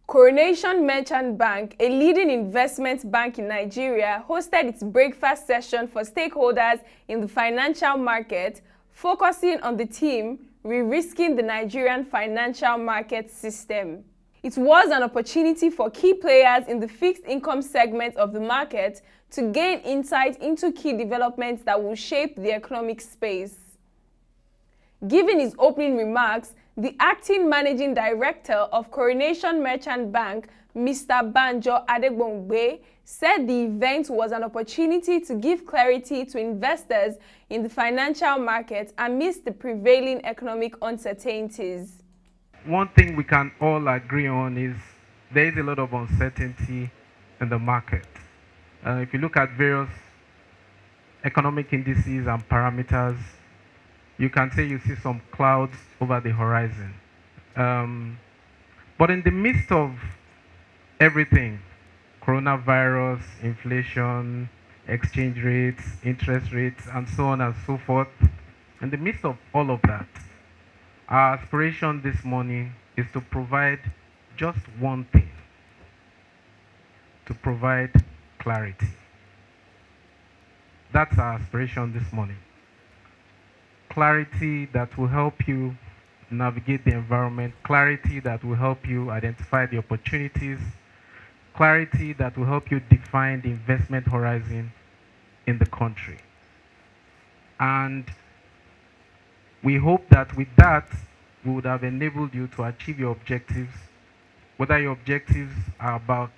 Coronation Merchant Bank, a leading investment bank in Nigeria, hosted its breakfast session for stakeholders in the financial market, focusing on the theme, Re-risking the Nigerian Financial Market System. It was an opportunity for key players in the fixed income segment of the market to gain insight into key developments that will shape the economic space. Giving his opening remarks, the acting managing director of Coronation Merchant Bank, Mr. Banjo Adegbongbe, said the event was an opportunity to give clarity to investors in the financial market amidst the prevailing economic uncertainties. One thing we can all agree on is there is a lot of uncertainty in the market. If you look at various economic indices and parameters, you can say you see some clouds over the horizon. But in the midst of everything, coronavirus, inflation, exchange rates, interest rates, and so on and so forth, in the midst of all of that, our aspiration this morning is to provide just one thing, to provide clarity. That's our aspiration this morning. Clarity that will help you navigate the environment, clarity that will help you identify the opportunities, clarity that will help you define the investment horizon in the country. And we hope that with that, we would have enabled you to achieve your objectives, whether your objectives are about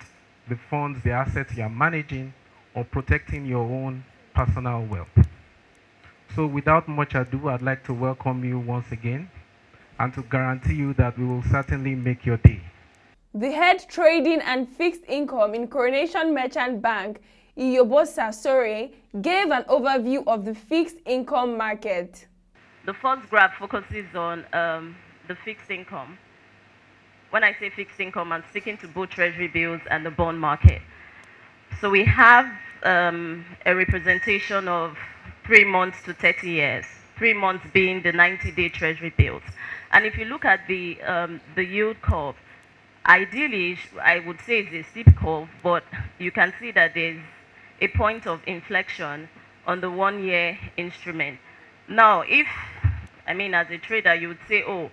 the funds, the assets you are managing, or protecting your own personal wealth. So without much ado, I'd like to welcome you once again and to guarantee you that we will certainly make your day. The head trading and fixed income in Coronation Merchant Bank, Iyobosa Sore, gave an overview of the fixed income market. The first graph focuses on the fixed income. When I say fixed income, I'm speaking to both treasury bills and the bond market. So we have a representation of 3 months to 30 years, 3 months being the 90-day treasury bills. And if you look at the yield curve, ideally, I would say it's a steep curve, but you can see that there's a point of inflection on the 1-year instrument. Now, as a trader, you would say, oh,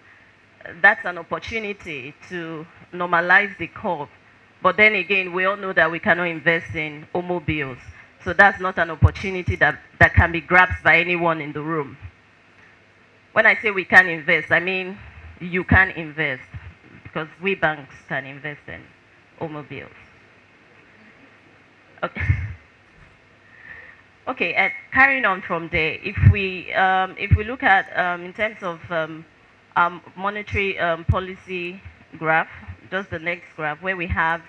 that's an opportunity to normalize the curve. But then again, we all know that we cannot invest in automobiles. So that's not an opportunity that can be grasped by anyone in the room. When I say we can invest, I mean you can invest, because we banks can invest in automobiles. Okay, carrying on from there, if we look at in terms of monetary policy graph, just the next graph, where we have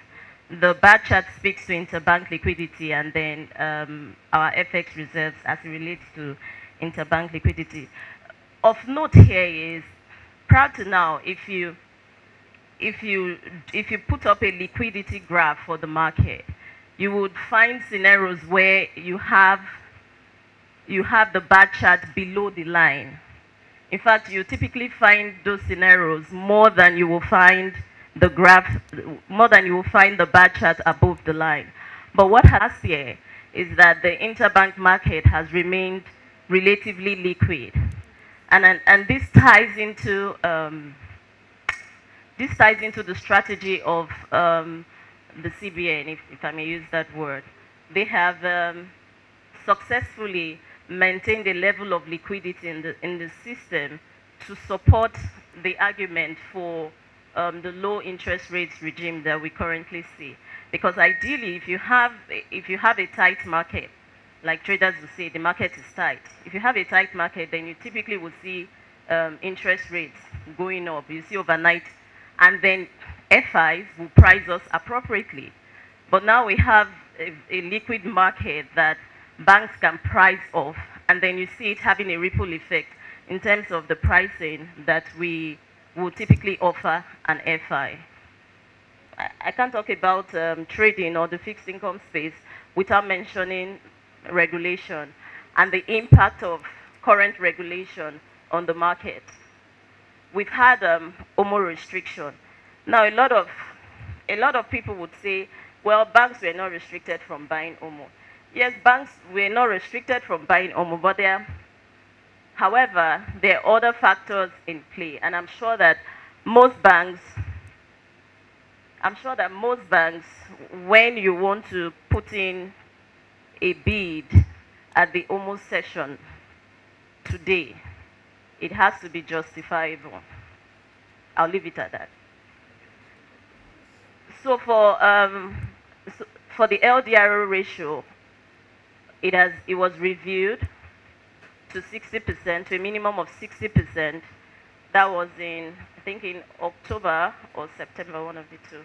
the bar chart speaks to interbank liquidity, and then our FX reserves as it relates to interbank liquidity. Of note here is, prior to now, if you put up a liquidity graph for the market, you would find scenarios where you have the bar chart below the line. In fact, you typically find those scenarios more than you will find the graph, more than you will find the bar chart above the line. But what happens here is that the interbank market has remained relatively liquid, and this ties into the strategy of the CBN, if I may use that word. They have successfully maintained a level of liquidity in the system to support the argument for the low interest rates regime that we currently see. Because ideally, if you have a tight market, like traders will say, the market is tight. If you have a tight market, then you typically will see interest rates going up. You see overnight, and then FIs will price us appropriately. But now we have a liquid market that banks can price off, and then you see it having a ripple effect in terms of the pricing that we will typically offer an FI. I can't talk about trading or the fixed income space without mentioning regulation and the impact of current regulation on the market. We've had OMO restriction. Now, a lot of people would say, well, banks were not restricted from buying OMO. Yes, banks were not restricted from buying OMO, but however, there are other factors in play, and I'm sure that most banks, when you want to put in a bid at the OMO session today, it has to be justifiable. I'll leave it at that. So for the LDRO ratio, it was reviewed to 60%, to a minimum of 60%. That was in, I think, in October or September, one of the two.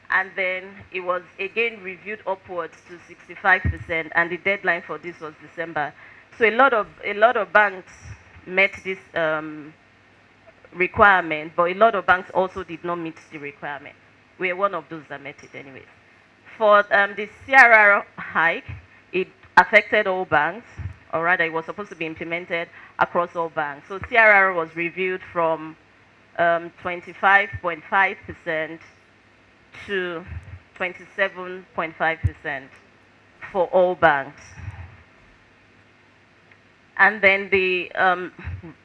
And then it was again reviewed upwards to 65%, and the deadline for this was December. So a lot of banks met this requirement, but a lot of banks also did not meet the requirement. We are one of those that met it anyways. For the CRR hike, it affected all banks, or rather it was supposed to be implemented across all banks. So CRR was reviewed from 25.5% to 27.5% for all banks. And then the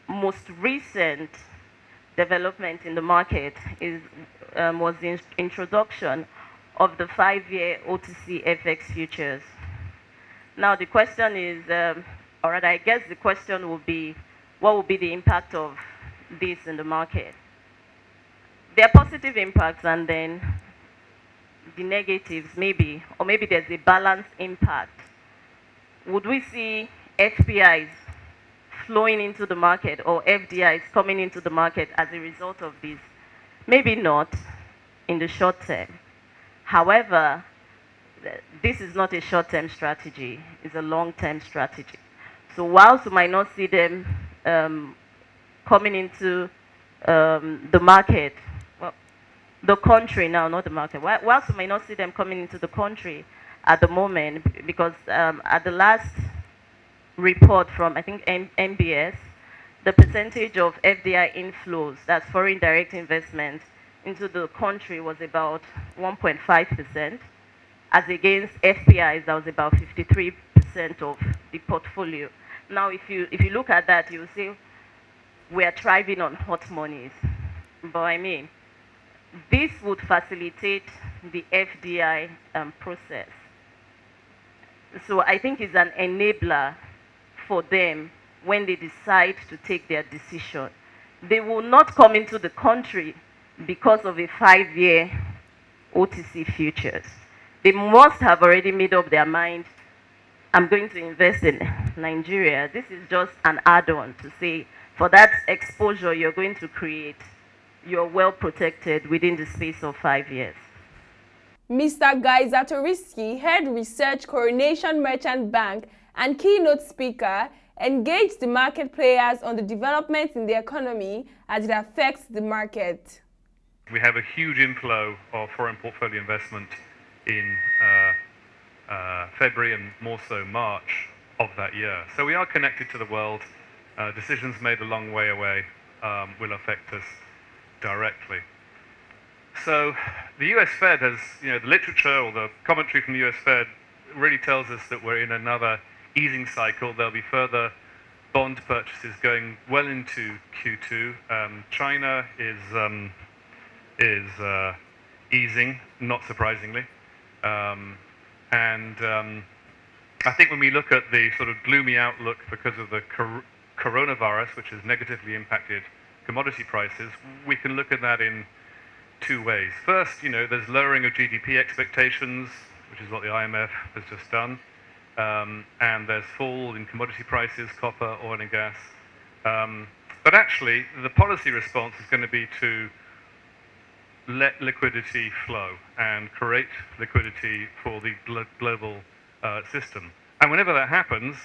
most recent development in the market was the introduction of the 5-year OTC FX futures. Now the question is, or rather I guess the question will be, what will be the impact of this in the market? There are positive impacts and then the negatives maybe, or maybe there's a balanced impact. Would we see FPIs flowing into the market or FDIs coming into the market as a result of this? Maybe not in the short term. However, this is not a short-term strategy, it's a long-term strategy. So whilst we might not see them coming into the market, well, the country now, not the market, whilst we might not see them coming into the country at the moment, because at the last report from, I think, MBS, the percentage of FDI inflows, that's foreign direct investment, into the country was about 1.5%, as against FPIs, that was about 53% of the portfolio. Now, if you look at that, you'll see we are thriving on hot monies. But I mean, this would facilitate the FDI process. So I think it's an enabler for them when they decide to take their decision. They will not come into the country because of a 5-year OTC futures. They must have already made up their mind, I'm going to invest in Nigeria. This is just an add-on to say, for that exposure you're going to create, you're well protected within the space of 5 years. Mr. Guy Zatoriski, Head Research, Coronation Merchant Bank, and keynote speaker, engaged the market players on the developments in the economy as it affects the market. We have a huge inflow of foreign portfolio investment in February and more so March of that year. So we are connected to the world. Decisions made a long way away will affect us directly. So the US Fed has, the literature or the commentary from the US Fed really tells us that we're in another easing cycle. There'll be further bond purchases going well into Q2. China is easing, not surprisingly. I think when we look at the sort of gloomy outlook because of the coronavirus, which has negatively impacted commodity prices, we can look at that in two ways. First, there's lowering of GDP expectations, which is what the IMF has just done. And there's fall in commodity prices, copper, oil and gas. But actually, the policy response is going to be to let liquidity flow and create liquidity for the global system. And whenever that happens,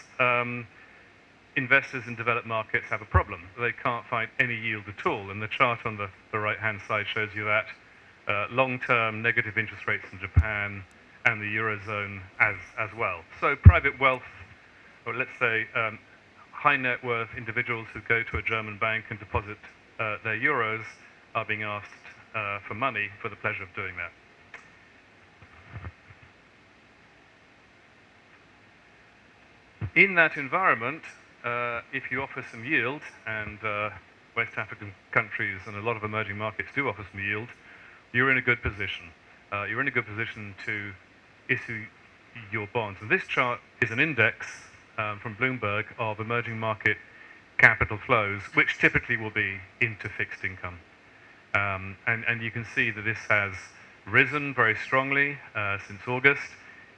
investors in developed markets have a problem. They can't find any yield at all. And the chart on the right-hand side shows you that long-term negative interest rates in Japan and the Eurozone as well. So private wealth, or let's say high net worth individuals who go to a German bank and deposit their euros are being asked for money for the pleasure of doing that. In that environment, if you offer some yield, and West African countries and a lot of emerging markets do offer some yield, you're in a good position. You're in a good position to issue your bonds. And this chart is an index from Bloomberg of emerging market capital flows, which typically will be into fixed income. And you can see that this has risen very strongly since August.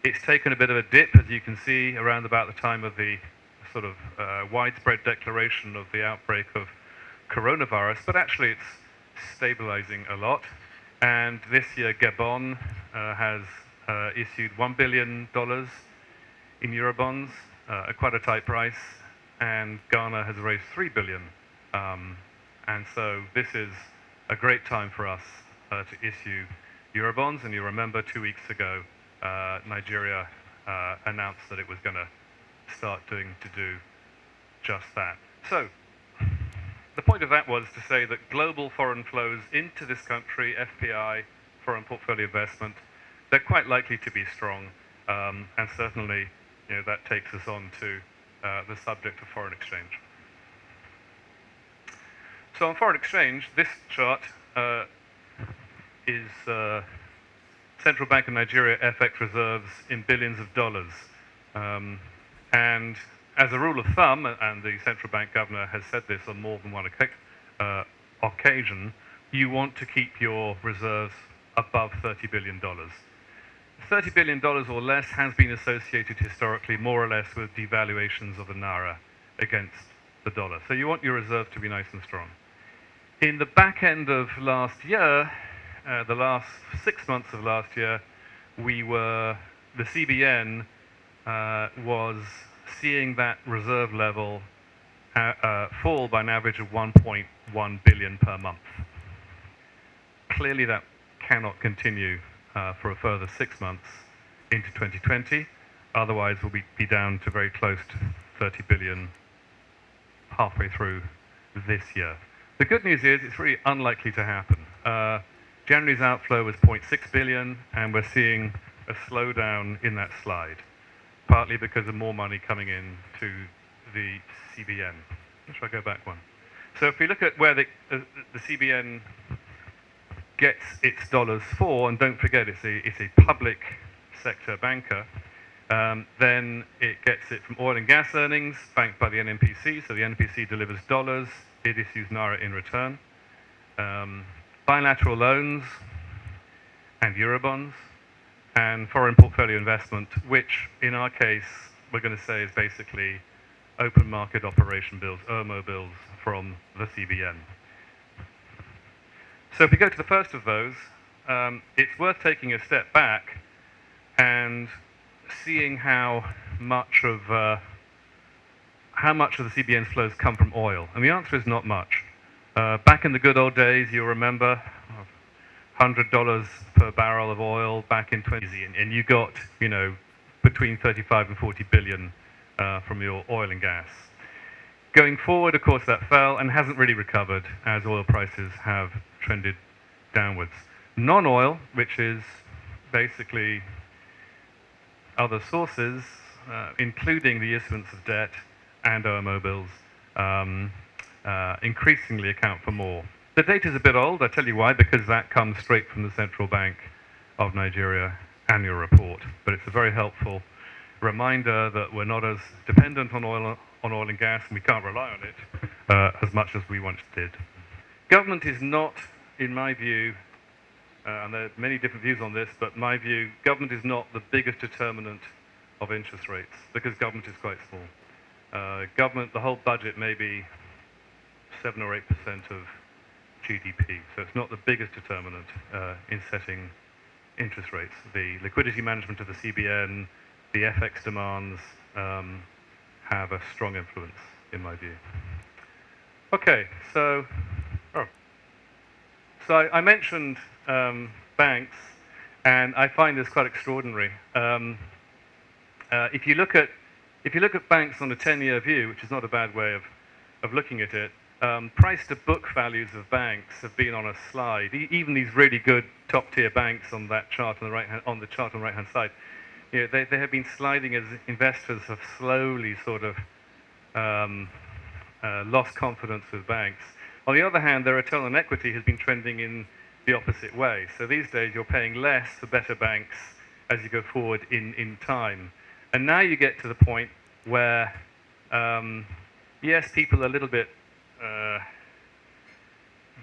It's taken a bit of a dip, as you can see, around about the time of the sort of widespread declaration of the outbreak of coronavirus, but actually it's stabilizing a lot. And this year, Gabon has issued $1 billion in Eurobonds at quite a tight price, and Ghana has raised $3 billion. And so this is a great time for us to issue Eurobonds. And you remember 2 weeks ago, Nigeria announced that it was going to start to do just that. So the point of that was to say that global foreign flows into this country, FPI, foreign portfolio investment, they're quite likely to be strong, and certainly, that takes us on to the subject of foreign exchange. So on foreign exchange, this chart is Central Bank of Nigeria FX reserves in billions of dollars. And as a rule of thumb, and the central bank governor has said this on more than one occasion, you want to keep your reserves above $30 billion. $30 billion or less has been associated historically more or less with devaluations of the naira against the dollar. So you want your reserve to be nice and strong. In the back end of last year, the last 6 months of last year, the CBN was seeing that reserve level fall by an average of 1.1 billion per month. Clearly that cannot continue for a further 6 months into 2020. Otherwise, we'll be down to very close to 30 billion halfway through this year. The good news is it's really unlikely to happen. January's outflow was 0.6 billion, and we're seeing a slowdown in that slide, partly because of more money coming in to the CBN. Should I go back one? So if we look at where the CBN gets its dollars for, and don't forget it's a public sector banker, then it gets it from oil and gas earnings banked by the NNPC. So the NNPC delivers dollars, it issues naira in return. Bilateral loans and Eurobonds, and foreign portfolio investment, which in our case we're going to say is basically open market operation bills, OMO bills from the CBN. So if we go to the first of those, it's worth taking a step back and seeing how much of the CBN's flows come from oil. And the answer is not much. Back in the good old days, you'll remember, $100 per barrel of oil back in 20, and you got, between 35 and 40 billion from your oil and gas. Going forward, of course, that fell and hasn't really recovered as oil prices have trended downwards. Non-oil, which is basically other sources, including the issuance of debt and OMO bills, increasingly account for more. The data is a bit old, I'll tell you why, because that comes straight from the Central Bank of Nigeria annual report. But it's a very helpful reminder that we're not as dependent on oil and gas, and we can't rely on it as much as we once did. Government is not, in my view, and there are many different views on this, but my view, government is not the biggest determinant of interest rates, because government is quite small. Government, the whole budget may be 7 or 8% of GDP, so it's not the biggest determinant in setting interest rates. The liquidity management of the CBN, the FX demands have a strong influence, in my view. Okay, so I mentioned banks, and I find this quite extraordinary. If you look at if you look at banks on a 10-year view, which is not a bad way of looking at it, price-to-book values of banks have been on a slide. Even these really good top-tier banks on that chart on the right-hand side, they have been sliding as investors have slowly sort of lost confidence with banks. On the other hand, their return on equity has been trending in the opposite way. So these days, you're paying less for better banks as you go forward in time. And now you get to the point where, yes, people are a little bit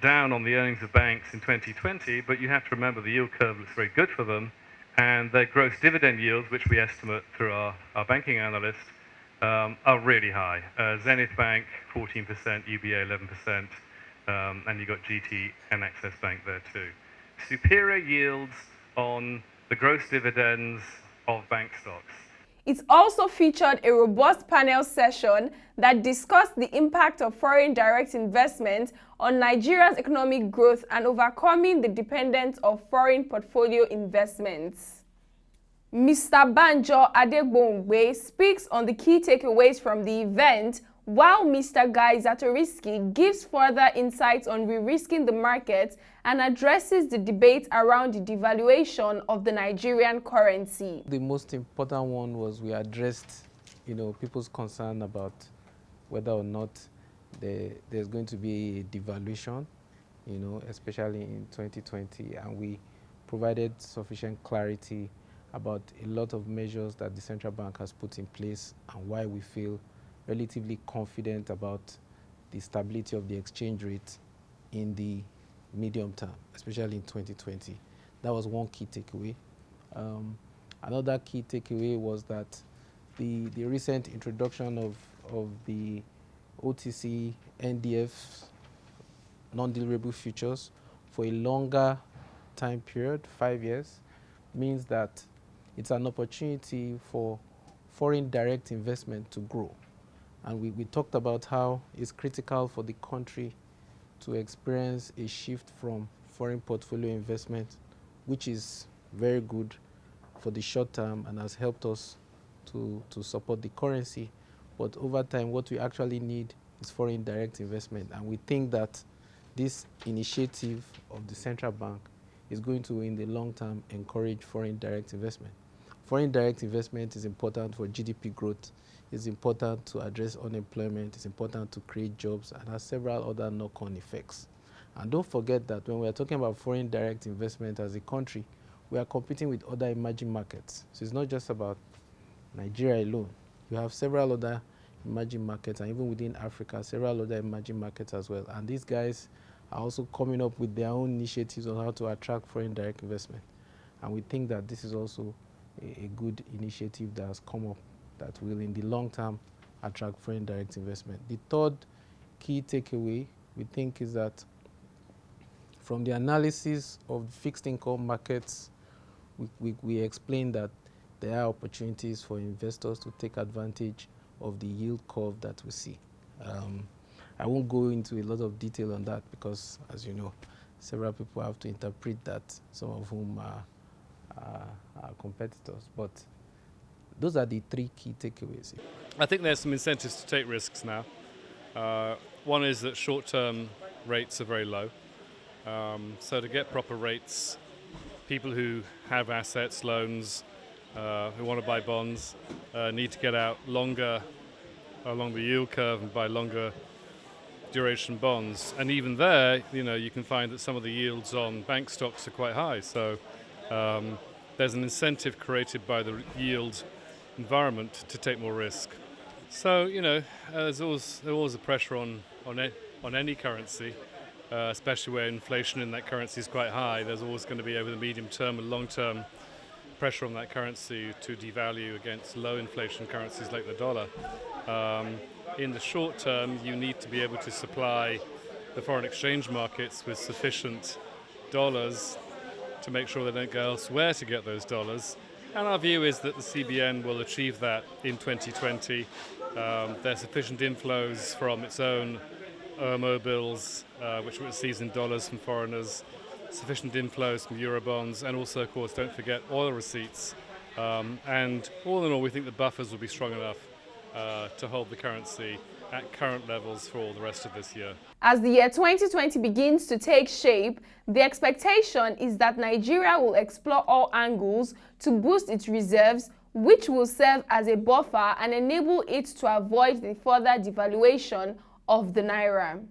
down on the earnings of banks in 2020, but you have to remember the yield curve looks very good for them, and their gross dividend yields, which we estimate through our banking analyst, are really high. Zenith Bank, 14%, UBA, 11%, and you've got GT and Access Bank there too. Superior yields on the gross dividends of bank stocks. It also featured a robust panel session that discussed the impact of foreign direct investment on Nigeria's economic growth and overcoming the dependence of foreign portfolio investments. Mr. Banjo Adegbongbe speaks on the key takeaways from the event, while Mr. Guy Zatoriski gives further insights on re-risking the market and addresses the debate around the devaluation of the Nigerian currency. The most important one was we addressed, people's concern about whether or not there's going to be a devaluation, especially in 2020, and we provided sufficient clarity about a lot of measures that the central bank has put in place and why we feel relatively confident about the stability of the exchange rate in the medium term, especially in 2020. That was one key takeaway. Another key takeaway was that the recent introduction of the OTC NDF non-deliverable futures for a longer time period, 5 years, means that it's an opportunity for foreign direct investment to grow. And we talked about how it's critical for the country to experience a shift from foreign portfolio investment, which is very good for the short term and has helped us to support the currency. But over time, what we actually need is foreign direct investment. And we think that this initiative of the central bank is going to, in the long term, encourage foreign direct investment. Foreign direct investment is important for GDP growth. It's important to address unemployment. It's important to create jobs and has several other knock-on effects. And don't forget that when we're talking about foreign direct investment as a country, we are competing with other emerging markets. So it's not just about Nigeria alone. You have several other emerging markets, and even within Africa, several other emerging markets as well. And these guys are also coming up with their own initiatives on how to attract foreign direct investment. And we think that this is also a good initiative that has come up that will, in the long term, attract foreign direct investment. The third key takeaway, we think, is that from the analysis of fixed income markets, we explained that there are opportunities for investors to take advantage of the yield curve that we see. I won't go into a lot of detail on that because, as you know, several people have to interpret that, some of whom are competitors. But those are the three key takeaways. I think there's some incentives to take risks now. One is that short-term rates are very low. So to get proper rates, people who have assets, loans, who want to buy bonds, need to get out longer along the yield curve and buy longer duration bonds. And even there, you can find that some of the yields on bank stocks are quite high. So there's an incentive created by the yield environment to take more risk. So, there's always a pressure on any currency, especially where inflation in that currency is quite high. There's always going to be, over the medium term and long term, pressure on that currency to devalue against low inflation currencies like the dollar. In the short term, you need to be able to supply the foreign exchange markets with sufficient dollars to make sure they don't go elsewhere to get those dollars. And our view is that the CBN will achieve that in 2020. There's sufficient inflows from its own OMO bills, which it receives in dollars from foreigners, sufficient inflows from Eurobonds, and also, of course, don't forget oil receipts. And all in all, we think the buffers will be strong enough to hold the currency at current levels for all the rest of this year. As the year 2020 begins to take shape, the expectation is that Nigeria will explore all angles to boost its reserves, which will serve as a buffer and enable it to avoid the further devaluation of the naira.